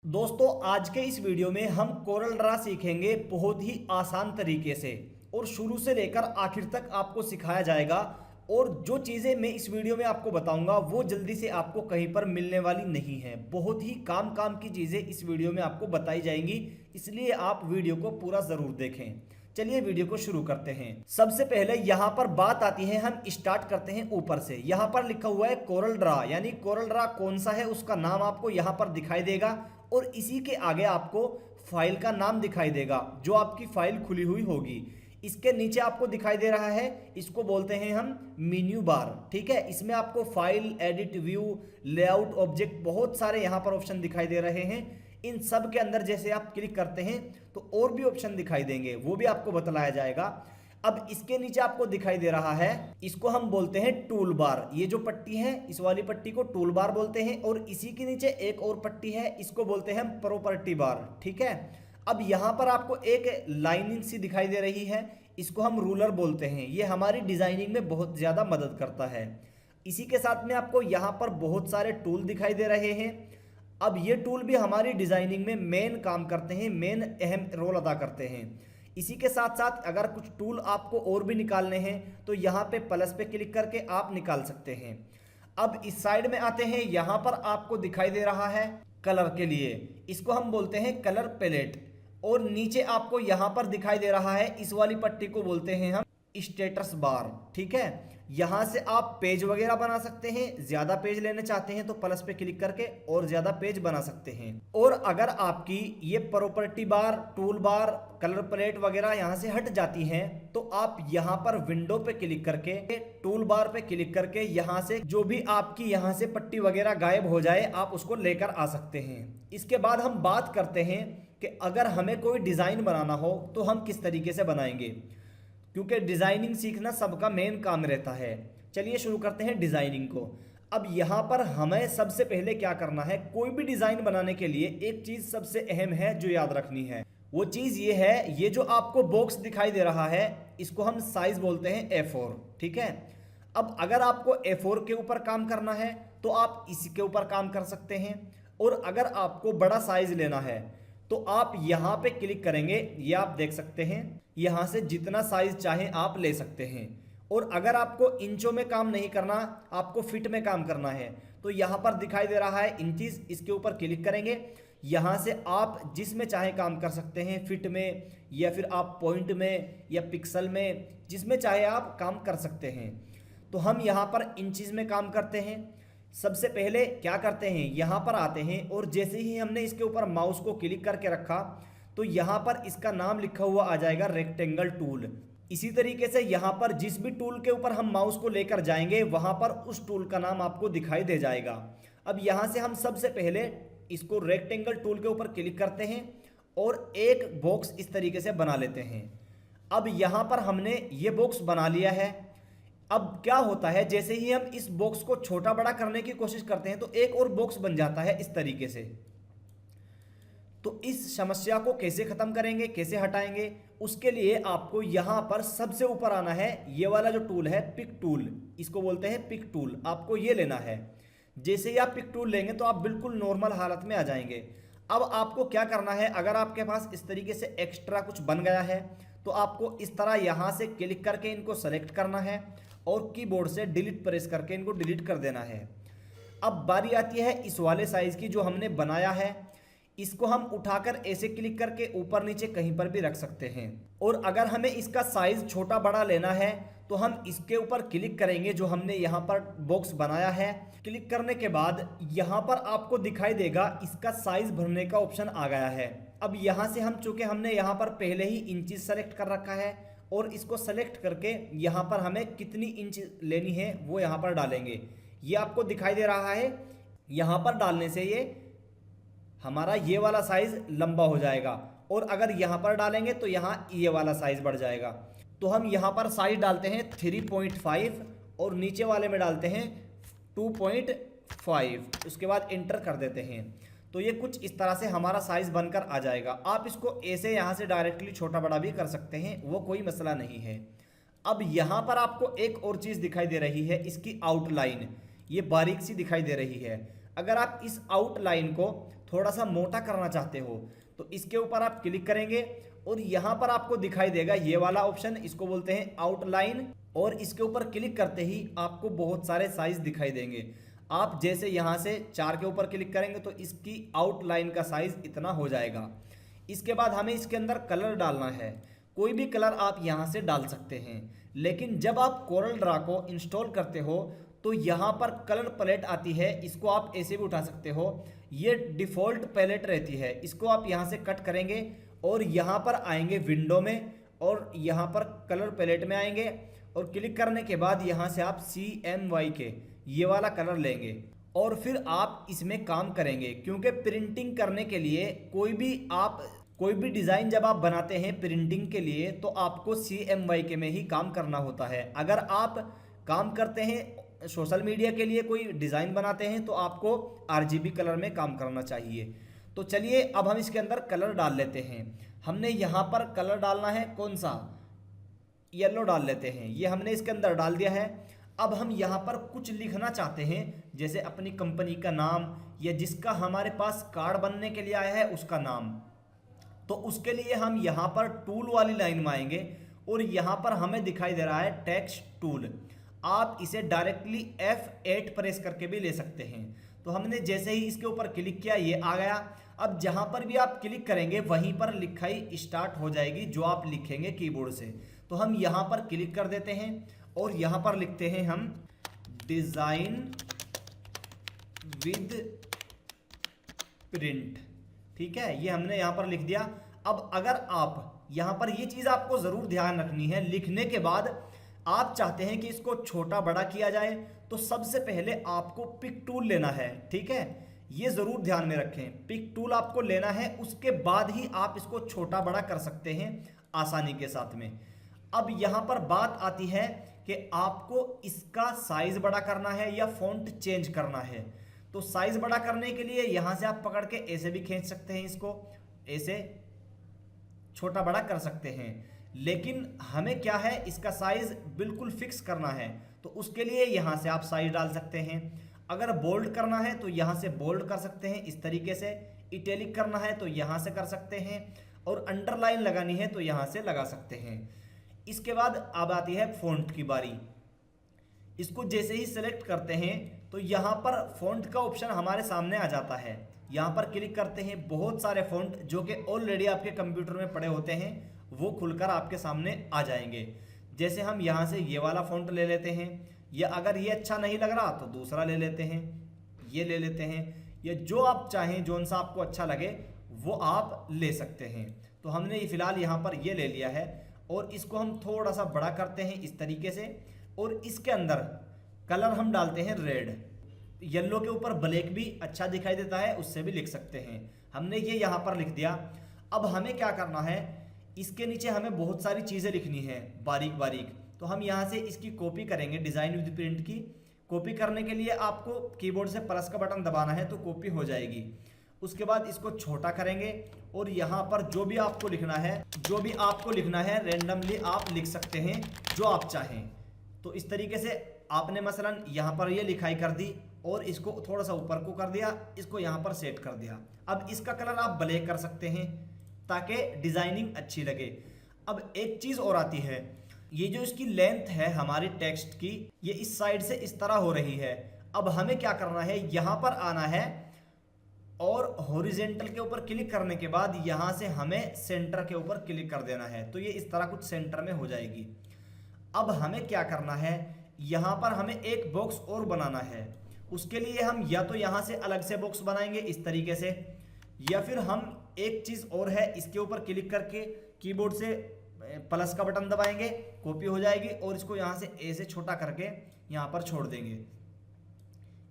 दोस्तों आज के इस वीडियो में हम कोरल ड्रा सीखेंगे बहुत ही आसान तरीके से और शुरू से लेकर आखिर तक आपको सिखाया जाएगा। और जो चीज़ें मैं इस वीडियो में आपको बताऊंगा वो जल्दी से आपको कहीं पर मिलने वाली नहीं है। बहुत ही काम की चीज़ें इस वीडियो में आपको बताई जाएंगी, इसलिए आप वीडियो को पूरा ज़रूर देखें। चलिए वीडियो को शुरू करते हैं। सबसे पहले यहाँ पर बात आती है, हम स्टार्ट करते हैं ऊपर से। यहाँ पर लिखा हुआ है कोरल ड्रा, यानी कोरल ड्रा कौन सा है उसका नाम आपको यहाँ पर दिखाई देगा और इसी के आगे आपको फाइल का नाम दिखाई देगा जो आपकी फाइल खुली हुई होगी। इसके नीचे आपको दिखाई दे रहा है, इसको बोलते हैं हम मेन्यू बार। ठीक है, इसमें आपको file, edit, view, layout, object, बहुत सारे यहाँ पर ऑप्शन दिखाई दे रहे हैं। इन सब के अंदर जैसे आप क्लिक करते हैं तो और भी ऑप्शन दिखाई देंगे, वो भी आपको बतलाया जाएगा। अब इसके नीचे आपको दिखाई दे रहा है, इसको हम बोलते हैं टूल बार। ये जो पट्टी है इस वाली पट्टी को टूल बार बोलते हैं और इसी के नीचे एक और पट्टी है, इसको बोलते हैं हम प्रॉपर्टी बार। ठीक है, अब यहाँ पर आपको एक लाइनिंग सी दिखाई दे रही है, इसको हम रूलर बोलते हैं। ये हमारी डिजाइनिंग में बहुत ज़्यादा मदद करता है। इसी के साथ में आपको यहाँ पर बहुत सारे टूल दिखाई दे रहे हैं। अब ये टूल भी हमारी डिजाइनिंग में मेन काम करते हैं, मेन अहम रोल अदा करते हैं। इसी के साथ साथ अगर कुछ टूल आपको और भी निकालने हैं तो यहाँ पे प्लस पे क्लिक करके आप निकाल सकते हैं। अब इस साइड में आते हैं, यहाँ पर आपको दिखाई दे रहा है कलर के लिए, इसको हम बोलते हैं कलर पैलेट। और नीचे आपको यहाँ पर दिखाई दे रहा है, इस वाली पट्टी को बोलते हैं हम स्टेटस बार। ठीक है, यहाँ से आप पेज वगैरह बना सकते हैं, ज्यादा पेज लेने चाहते हैं तो प्लस पे क्लिक करके और ज्यादा पेज बना सकते हैं। और अगर आपकी ये प्रॉपर्टी बार, टूल बार, कलर पैलेट वगैरह यहाँ से हट जाती हैं तो आप यहाँ पर विंडो पे क्लिक करके, टूल बार पे क्लिक करके यहाँ से जो भी आपकी यहाँ से पट्टी वगैरह गायब हो जाए आप उसको लेकर आ सकते हैं। इसके बाद हम बात करते हैं कि अगर हमें कोई डिजाइन बनाना हो तो हम किस तरीके से बनाएंगे, क्योंकि डिजाइनिंग सीखना सबका मेन काम रहता है। चलिए शुरू करते हैं डिजाइनिंग को। अब यहाँ पर हमें सबसे पहले क्या करना है, कोई भी डिजाइन बनाने के लिए एक चीज सबसे अहम है जो याद रखनी है, वो चीज ये है, ये जो आपको बॉक्स दिखाई दे रहा है इसको हम साइज बोलते हैं A4। ठीक है, अब अगर आपको A4 के ऊपर काम करना है तो आप इसके ऊपर काम कर सकते हैं। और अगर आपको बड़ा साइज लेना है तो आप यहाँ पे क्लिक करेंगे, ये आप देख सकते हैं, यहाँ से जितना साइज चाहे आप ले सकते हैं। और अगर आपको इंचों में काम नहीं करना, आपको फिट में काम करना है तो यहाँ पर दिखाई दे रहा है इंचीज, इसके ऊपर क्लिक करेंगे। यहाँ से आप जिसमें चाहे काम कर सकते हैं, फिट में या फिर आप पॉइंट में या पिक्सल में, जिसमें चाहे आप काम कर सकते हैं। तो हम यहाँ पर इंचीज में काम करते हैं। सबसे पहले क्या करते हैं, यहाँ पर आते हैं और जैसे ही हमने इसके ऊपर माउस को क्लिक करके रखा तो यहाँ पर इसका नाम लिखा हुआ आ जाएगा रेक्टेंगल टूल। इसी तरीके से यहाँ पर जिस भी टूल के ऊपर हम माउस को लेकर जाएंगे वहाँ पर उस टूल का नाम आपको दिखाई दे जाएगा। अब यहाँ से हम सबसे पहले इसको रेक्टेंगल टूल के ऊपर क्लिक करते हैं और एक बॉक्स इस तरीके से बना लेते हैं। अब यहाँ पर हमने ये बॉक्स बना लिया है। अब क्या होता है, जैसे ही हम इस बॉक्स को छोटा बड़ा करने की कोशिश करते हैं तो एक और बॉक्स बन जाता है इस तरीके से। तो इस समस्या को कैसे खत्म करेंगे, कैसे हटाएंगे, उसके लिए आपको यहां पर सबसे ऊपर आना है। ये वाला जो टूल है पिक टूल, इसको बोलते हैं पिक टूल, आपको ये लेना है। जैसे ही आप पिक टूल लेंगे तो आप बिल्कुल नॉर्मल हालत में आ जाएंगे। अब आपको क्या करना है, अगर आपके पास इस तरीके से एक्स्ट्रा कुछ बन गया है तो आपको इस तरह यहां से क्लिक करके इनको सेलेक्ट करना है और कीबोर्ड से डिलीट प्रेस करके इनको डिलीट कर देना है। अब बारी आती है इस वाले साइज की जो हमने बनाया है, इसको हम उठाकर ऐसे क्लिक करके ऊपर नीचे कहीं पर भी रख सकते हैं। और अगर हमें इसका साइज छोटा बड़ा लेना है तो हम इसके ऊपर क्लिक करेंगे, जो हमने यहाँ पर बॉक्स बनाया है। क्लिक करने के बाद यहाँ पर आपको दिखाई देगा इसका साइज भरने का ऑप्शन आ गया है। अब यहाँ से हम, चूंकि हमने यहाँ पर पहले ही इंचेस सेलेक्ट कर रखा है और इसको सेलेक्ट करके यहाँ पर हमें कितनी इंच लेनी है वो यहाँ पर डालेंगे। ये आपको दिखाई दे रहा है, यहाँ पर डालने से ये हमारा ये वाला साइज लंबा हो जाएगा और अगर यहाँ पर डालेंगे तो यहाँ ये वाला साइज बढ़ जाएगा। तो हम यहाँ पर साइज डालते हैं 3.5 और नीचे वाले में डालते हैं 2.5, उसके बाद एंटर कर देते हैं। तो ये कुछ इस तरह से हमारा साइज बनकर आ जाएगा। आप इसको ऐसे यहाँ से डायरेक्टली छोटा बड़ा भी कर सकते हैं, वो कोई मसला नहीं है। अब यहाँ पर आपको एक और चीज़ दिखाई दे रही है, इसकी आउटलाइन, ये बारीक सी दिखाई दे रही है। अगर आप इस आउटलाइन को थोड़ा सा मोटा करना चाहते हो तो इसके ऊपर आप क्लिक करेंगे और यहाँ पर आपको दिखाई देगा ये वाला ऑप्शन, इसको बोलते हैं आउटलाइन। और इसके ऊपर क्लिक करते ही आपको बहुत सारे साइज दिखाई देंगे। आप जैसे यहाँ से 4 के ऊपर क्लिक करेंगे तो इसकी आउटलाइन का साइज इतना हो जाएगा। इसके बाद हमें इसके अंदर कलर डालना है। कोई भी कलर आप यहाँ से डाल सकते हैं, लेकिन जब आप कोरल ड्रा को इंस्टॉल करते हो तो यहाँ पर कलर पैलेट आती है, इसको आप ऐसे भी उठा सकते हो। ये डिफ़ॉल्ट पैलेट रहती है, इसको आप यहाँ से कट करेंगे और यहाँ पर आएंगे विंडो में और यहाँ पर कलर पैलेट में आएंगे और क्लिक करने के बाद यहाँ से आप CMYK ये वाला कलर लेंगे और फिर आप इसमें काम करेंगे। क्योंकि प्रिंटिंग करने के लिए कोई भी डिज़ाइन जब आप बनाते हैं प्रिंटिंग के लिए तो आपको CMYK में ही काम करना होता है। अगर आप काम करते हैं सोशल मीडिया के लिए, कोई डिज़ाइन बनाते हैं तो आपको RGB कलर में काम करना चाहिए। तो चलिए अब हम इसके अंदर कलर डाल लेते हैं। हमने यहाँ पर कलर डालना है कौन सा, येलो डाल लेते हैं। ये हमने इसके अंदर डाल दिया है। अब हम यहाँ पर कुछ लिखना चाहते हैं, जैसे अपनी कंपनी का नाम या जिसका हमारे पास कार्ड बनने के लिए आया है उसका नाम। तो उसके लिए हम यहाँ पर टूल वाली लाइन में आएंगे और यहाँ पर हमें दिखाई दे रहा है टेक्स्ट टूल। आप इसे डायरेक्टली F8 प्रेस करके भी ले सकते हैं। तो हमने जैसे ही इसके ऊपर क्लिक किया ये आ गया। अब जहाँ पर भी आप क्लिक करेंगे वहीं पर लिखाई स्टार्ट हो जाएगी जो आप लिखेंगे कीबोर्ड से। तो हम यहाँ पर क्लिक कर देते हैं और यहाँ पर लिखते हैं हम डिज़ाइन विद प्रिंट। ठीक है, ये हमने यहाँ पर लिख दिया। अब अगर आप यहाँ पर ये चीज़ आपको ज़रूर ध्यान रखनी है, लिखने के बाद आप चाहते हैं कि इसको छोटा बड़ा किया जाए तो सबसे पहले आपको पिक टूल लेना है। ठीक है, ये ज़रूर ध्यान में रखें, पिक टूल आपको लेना है, उसके बाद ही आप इसको छोटा बड़ा कर सकते हैं आसानी के साथ में। अब यहाँ पर बात आती है कि आपको इसका साइज़ बड़ा करना है या फ़ॉन्ट चेंज करना है। तो साइज़ बड़ा करने के लिए यहाँ से आप पकड़ के ऐसे भी खींच सकते हैं, इसको ऐसे छोटा बड़ा कर सकते हैं। लेकिन हमें क्या है, इसका साइज़ बिल्कुल फिक्स करना है तो उसके लिए यहाँ से आप साइज डाल सकते हैं। अगर बोल्ड करना है तो यहाँ से बोल्ड कर सकते हैं इस तरीके से, इटैलिक करना है तो यहाँ से कर सकते हैं और अंडरलाइन लगानी है तो यहाँ से लगा सकते हैं। इसके बाद अब आती है फ़ॉन्ट की बारी। इसको जैसे ही सेलेक्ट करते हैं तो यहाँ पर फ़ॉन्ट का ऑप्शन हमारे सामने आ जाता है। यहाँ पर क्लिक करते हैं, बहुत सारे फ़ॉन्ट जो कि ऑलरेडी आपके कंप्यूटर में पड़े होते हैं वो खुलकर आपके सामने आ जाएंगे। जैसे हम यहाँ से ये वाला फ़ॉन्ट ले लेते हैं, या अगर ये अच्छा नहीं लग रहा तो दूसरा ले लेते हैं, ये ले लेते हैं, या जो आप चाहें जौन सा आपको अच्छा लगे वो आप ले सकते हैं। तो हमने फ़िलहाल यहाँ पर ये ले लिया है और इसको हम थोड़ा सा बड़ा करते हैं इस तरीके से और इसके अंदर कलर हम डालते हैं रेड। येलो के ऊपर ब्लैक भी अच्छा दिखाई देता है, उससे भी लिख सकते हैं। हमने ये यहाँ पर लिख दिया। अब हमें क्या करना है, इसके नीचे हमें बहुत सारी चीज़ें लिखनी है बारीक बारीक। तो हम यहाँ से इसकी कॉपी करेंगे, डिज़ाइन विद प्रिंट की कॉपी करने के लिए आपको कीबोर्ड से प्लस का बटन दबाना है तो कॉपी हो जाएगी। उसके बाद इसको छोटा करेंगे और यहाँ पर जो भी आपको लिखना है रैंडमली आप लिख सकते हैं जो आप चाहें। तो इस तरीके से आपने मसलन यहाँ पर ये लिखाई कर दी और इसको थोड़ा सा ऊपर को कर दिया, इसको यहाँ पर सेट कर दिया। अब इसका कलर आप ब्लैक कर सकते हैं ताकि डिज़ाइनिंग अच्छी लगे। अब एक चीज़ और आती है, ये जो इसकी लेंथ है हमारी टेक्स्ट की, ये इस साइड से इस तरह हो रही है। अब हमें क्या करना है, यहाँ पर आना है और हॉरिजेंटल के ऊपर क्लिक करने के बाद यहाँ से हमें सेंटर के ऊपर क्लिक कर देना है तो ये इस तरह कुछ सेंटर में हो जाएगी। अब हमें क्या करना है, यहाँ पर हमें एक बॉक्स और बनाना है। उसके लिए हम या तो यहाँ से अलग से बॉक्स बनाएंगे इस तरीके से, या फिर हम एक चीज़ और है, इसके ऊपर क्लिक करके कीबोर्ड से प्लस का बटन दबाएंगे, कॉपी हो जाएगी और इसको यहाँ से ऐसे छोटा करके यहाँ पर छोड़ देंगे।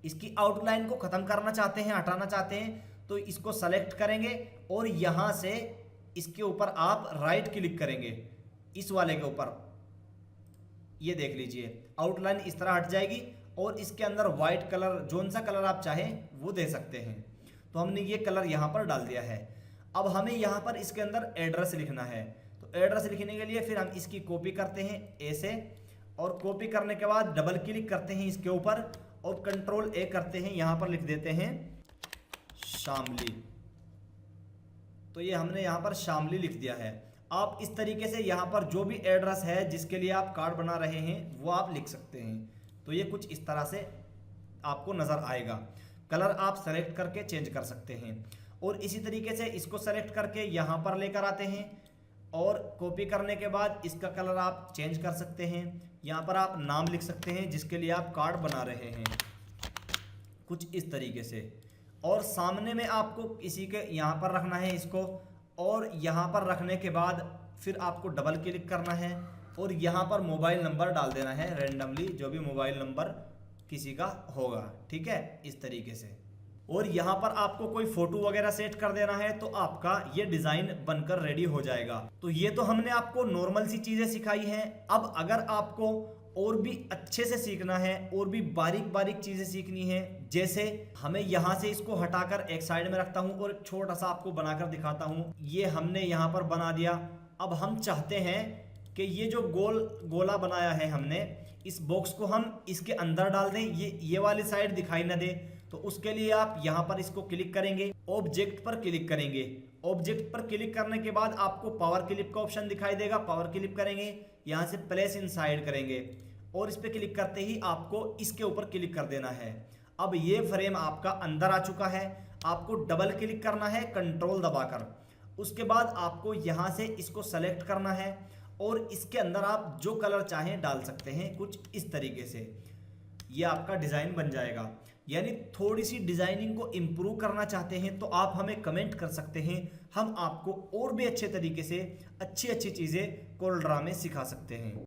इसकी आउटलाइन को ख़त्म करना चाहते हैं, हटाना चाहते हैं तो इसको सेलेक्ट करेंगे और यहाँ से इसके ऊपर आप राइट क्लिक करेंगे इस वाले के ऊपर। ये देख लीजिए आउटलाइन इस तरह हट जाएगी और इसके अंदर वाइट कलर जौन सा कलर आप चाहें वो दे सकते हैं। तो हमने ये कलर यहाँ पर डाल दिया है। अब हमें यहाँ पर इसके अंदर एड्रेस लिखना है। तो एड्रेस लिखने के लिए फिर हम इसकी कॉपी करते हैं ऐसे, और कॉपी करने के बाद डबल क्लिक करते हैं इसके ऊपर और कंट्रोल A करते हैं, यहाँ पर लिख देते हैं शामली। तो ये हमने यहाँ पर शामली लिख दिया है। आप इस तरीके से यहाँ पर जो भी एड्रेस है जिसके लिए आप कार्ड बना रहे हैं वो आप लिख सकते हैं। तो ये कुछ इस तरह से आपको नज़र आएगा। कलर आप सेलेक्ट करके चेंज कर सकते हैं और इसी तरीके से इसको सेलेक्ट करके यहाँ पर लेकर आते हैं और कॉपी करने के बाद इसका कलर आप चेंज कर सकते हैं। यहाँ पर आप नाम लिख सकते हैं जिसके लिए आप कार्ड बना रहे हैं, कुछ इस तरीके से। और सामने में आपको इसी के यहाँ पर रखना है इसको, और यहाँ पर रखने के बाद फिर आपको डबल क्लिक करना है और यहाँ पर मोबाइल नंबर डाल देना है रैंडमली, जो भी मोबाइल नंबर किसी का होगा, ठीक है, इस तरीके से। और यहाँ पर आपको कोई फोटो वगैरह सेट कर देना है तो आपका ये डिज़ाइन बनकर रेडी हो जाएगा। तो ये तो हमने आपको नॉर्मल सी चीज़ें सिखाई हैं। अब अगर आपको और भी अच्छे से सीखना है और भी बारीक बारीक चीज़ें सीखनी है, जैसे हमें यहाँ से इसको हटाकर एक साइड में रखता हूँ और एक छोटा सा आपको बनाकर दिखाता हूँ। ये हमने यहाँ पर बना दिया। अब हम चाहते हैं कि ये जो गोला बनाया है हमने, इस बॉक्स को हम इसके अंदर डाल दें, ये वाली साइड दिखाई ना दे। तो उसके लिए आप यहाँ पर इसको क्लिक करेंगे, ऑब्जेक्ट पर क्लिक करेंगे। ऑब्जेक्ट पर क्लिक करने के बाद आपको पावर क्लिप का ऑप्शन दिखाई देगा, पावर क्लिप करेंगे, यहाँ से प्लेस इनसाइड करेंगे और इस पर क्लिक करते ही आपको इसके ऊपर क्लिक कर देना है। अब ये फ्रेम आपका अंदर आ चुका है। आपको डबल क्लिक करना है कंट्रोल दबाकर। उसके बाद आपको यहाँ से इसको सेलेक्ट करना है और इसके अंदर आप जो कलर चाहें डाल सकते हैं, कुछ इस तरीके से। ये आपका डिज़ाइन बन जाएगा। यानी थोड़ी सी डिज़ाइनिंग को इम्प्रूव करना चाहते हैं तो आप हमें कमेंट कर सकते हैं, हम आपको और भी अच्छे तरीके से अच्छी अच्छी चीज़ें CorelDRAW में सिखा सकते हैं।